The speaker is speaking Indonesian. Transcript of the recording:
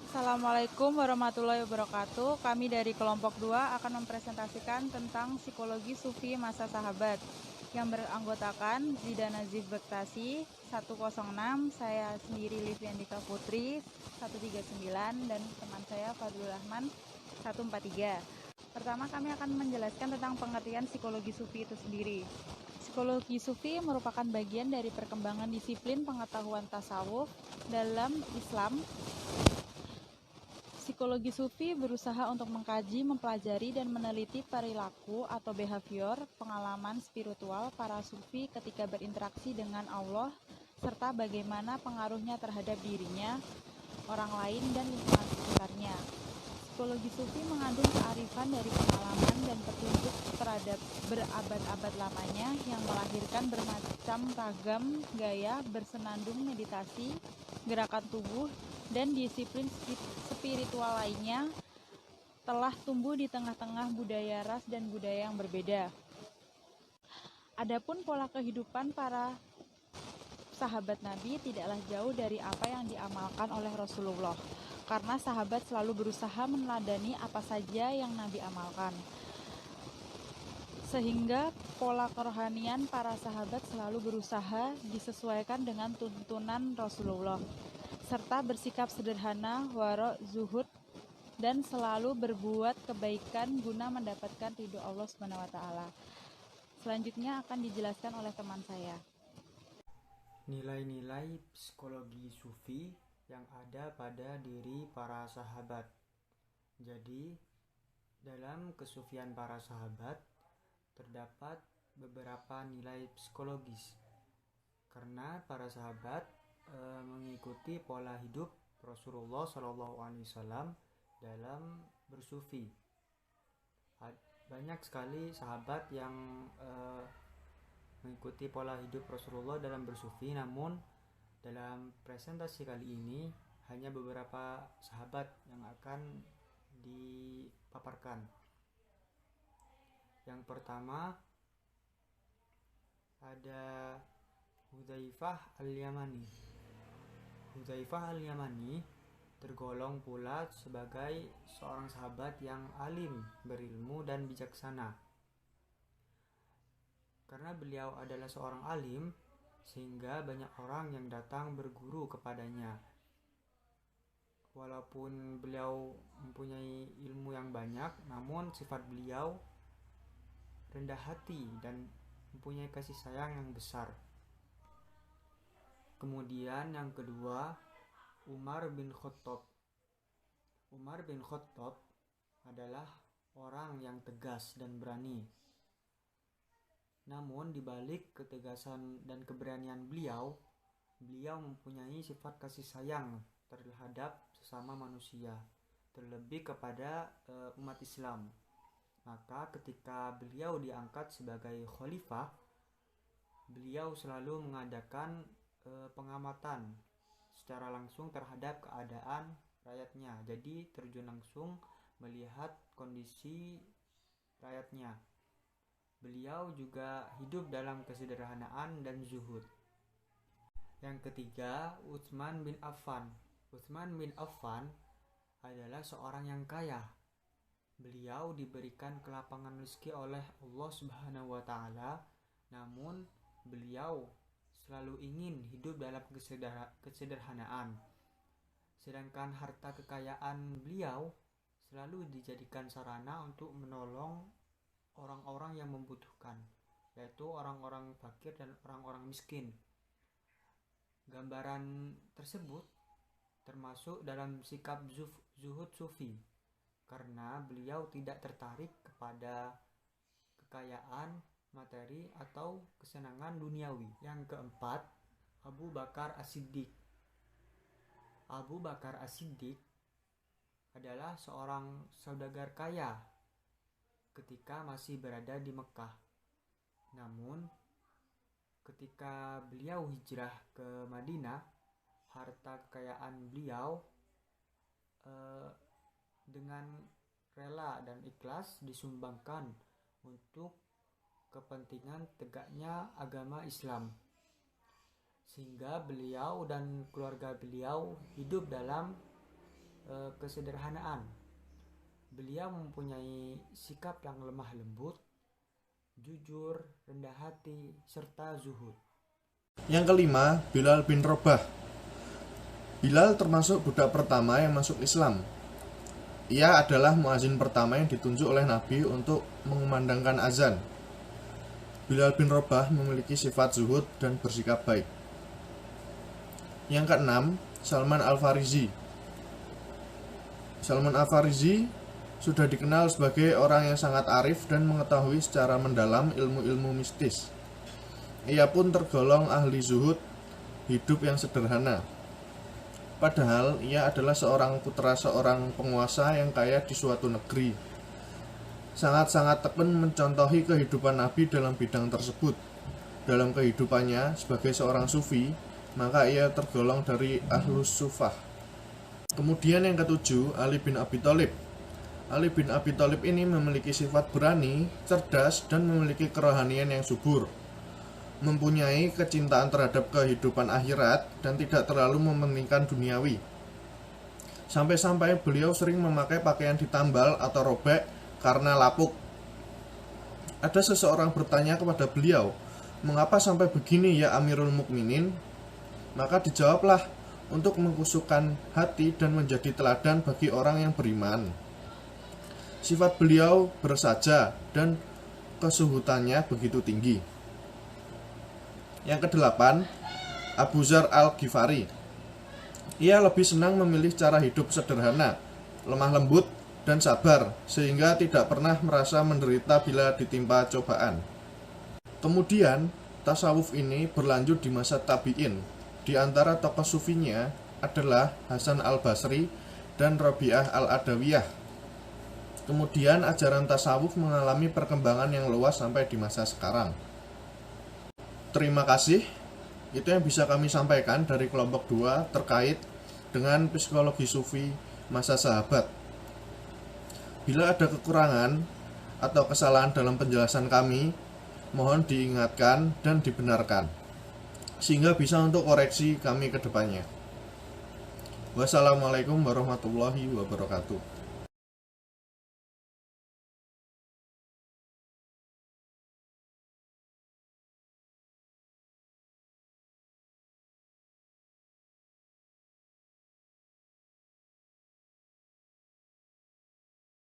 Assalamualaikum warahmatullahi wabarakatuh. Kami dari kelompok 2 akan mempresentasikan tentang psikologi sufi masa sahabat yang beranggotakan Zida Nazif Bektasi 106, saya sendiri Liviandika Putri 139, dan teman saya Fadlul Rahman 143. Pertama, kami akan menjelaskan tentang pengertian psikologi sufi itu sendiri. Psikologi sufi merupakan bagian dari perkembangan disiplin pengetahuan tasawuf dalam Islam. Psikologi sufi berusaha untuk mengkaji, mempelajari, dan meneliti perilaku atau behavior pengalaman spiritual para sufi ketika berinteraksi dengan Allah, serta bagaimana pengaruhnya terhadap dirinya, orang lain, dan lingkungan sekitarnya. Psikologi sufi mengandung kearifan dari pengalaman dan petunjuk terhadap berabad-abad lamanya yang melahirkan bermacam ragam gaya bersenandung meditasi, gerakan tubuh, dan disiplin spiritual lainnya telah tumbuh di tengah-tengah budaya ras dan budaya yang berbeda. Adapun pola kehidupan para sahabat Nabi tidaklah jauh dari apa yang diamalkan oleh Rasulullah, karena sahabat selalu berusaha meneladani apa saja yang Nabi amalkan. Sehingga pola kerohanian para sahabat selalu berusaha disesuaikan dengan tuntunan Rasulullah, serta bersikap sederhana, waro, zuhud, dan selalu berbuat kebaikan guna mendapatkan ridho Allah SWT. Selanjutnya akan dijelaskan oleh teman saya. Nilai-nilai psikologi sufi yang ada pada diri para sahabat. Jadi, dalam kesufian para sahabat terdapat beberapa nilai psikologis, karena para sahabat mengikuti pola hidup Rasulullah SAW dalam bersufi. Banyak sekali sahabat yang mengikuti pola hidup Rasulullah dalam bersufi, namun dalam presentasi kali ini hanya beberapa sahabat yang akan dipaparkan. Yang pertama ada Hudzaifah al-Yamani. Hudzaifah al-Yamani tergolong pula sebagai seorang sahabat yang alim, berilmu, dan bijaksana. Karena beliau adalah seorang alim, sehingga banyak orang yang datang berguru kepadanya. Walaupun beliau mempunyai ilmu yang banyak, namun sifat beliau rendah hati dan mempunyai kasih sayang yang besar. Kemudian yang kedua, Umar bin Khattab. Umar bin Khattab adalah orang yang tegas dan berani. Namun di balik ketegasan dan keberanian beliau mempunyai sifat kasih sayang terhadap sesama manusia, terlebih kepada umat Islam. Maka ketika beliau diangkat sebagai khalifah, beliau selalu mengadakan pengamatan secara langsung terhadap keadaan rakyatnya. Jadi terjun langsung melihat kondisi rakyatnya. Beliau juga hidup dalam kesederhanaan dan zuhud. Yang ketiga, Utsman bin Affan. Utsman bin Affan adalah seorang yang kaya. Beliau diberikan kelapangan rezeki oleh Allah Subhanahu wa taala, namun beliau selalu ingin hidup dalam kesederhanaan. Sedangkan harta kekayaan beliau selalu dijadikan sarana untuk menolong orang-orang yang membutuhkan, yaitu orang-orang fakir dan orang-orang miskin. Gambaran tersebut termasuk dalam sikap zuhud sufi, karena beliau tidak tertarik kepada kekayaan, materi, atau kesenangan duniawi. Yang keempat, Abu Bakar As-Siddiq. Abu Bakar As-Siddiq adalah seorang saudagar kaya ketika masih berada di Mekah. Namun ketika beliau hijrah ke Madinah, harta kekayaan beliau dengan rela dan ikhlas disumbangkan untuk kepentingan tegaknya agama Islam, sehingga beliau dan keluarga beliau hidup dalam kesederhanaan. Beliau mempunyai sikap yang lemah lembut, jujur, rendah hati, serta zuhud. Yang kelima, Bilal bin Rabah. Bilal termasuk budak pertama yang masuk Islam. Ia adalah muazin pertama yang ditunjuk oleh Nabi untuk mengumandangkan azan. Bilal bin Rabah memiliki sifat zuhud dan bersikap baik. Yang keenam, Salman Al-Farisi. Salman Al-Farisi sudah dikenal sebagai orang yang sangat arif dan mengetahui secara mendalam ilmu-ilmu mistis. Ia pun tergolong ahli zuhud, hidup yang sederhana. Padahal ia adalah seorang putra seorang penguasa yang kaya di suatu negeri. Sangat-sangat tekun mencontohi kehidupan Nabi dalam bidang tersebut. Dalam kehidupannya sebagai seorang sufi, maka ia tergolong dari ahlus sufah. Kemudian yang ketujuh, Ali bin Abi Thalib. Ali bin Abi Thalib ini memiliki sifat berani, cerdas, dan memiliki kerohanian yang subur. Mempunyai kecintaan terhadap kehidupan akhirat dan tidak terlalu mementingkan duniawi. Sampai-sampai beliau sering memakai pakaian ditambal atau robek karena lapuk. Ada seseorang bertanya kepada beliau, "Mengapa sampai begini ya Amirul Mukminin?" Maka dijawablah, untuk mengkusukkan hati dan menjadi teladan bagi orang yang beriman. Sifat beliau bersaja dan kesuhutannya begitu tinggi. Yang kedelapan, Abu Dzar Al-Ghifari. Ia lebih senang memilih cara hidup sederhana, lemah lembut, dan sabar, sehingga tidak pernah merasa menderita bila ditimpa cobaan. Kemudian, tasawuf ini berlanjut di masa tabi'in. Di antara tokoh sufinya adalah Hasan Al-Basri dan Rabi'ah Al-Adawiyah. Kemudian ajaran tasawuf mengalami perkembangan yang luas sampai di masa sekarang. Terima kasih. Itu yang bisa kami sampaikan dari kelompok 2 terkait dengan psikologi sufi masa sahabat. Bila ada kekurangan atau kesalahan dalam penjelasan kami, mohon diingatkan dan dibenarkan, sehingga bisa untuk koreksi kami ke depannya. Wassalamualaikum warahmatullahi wabarakatuh.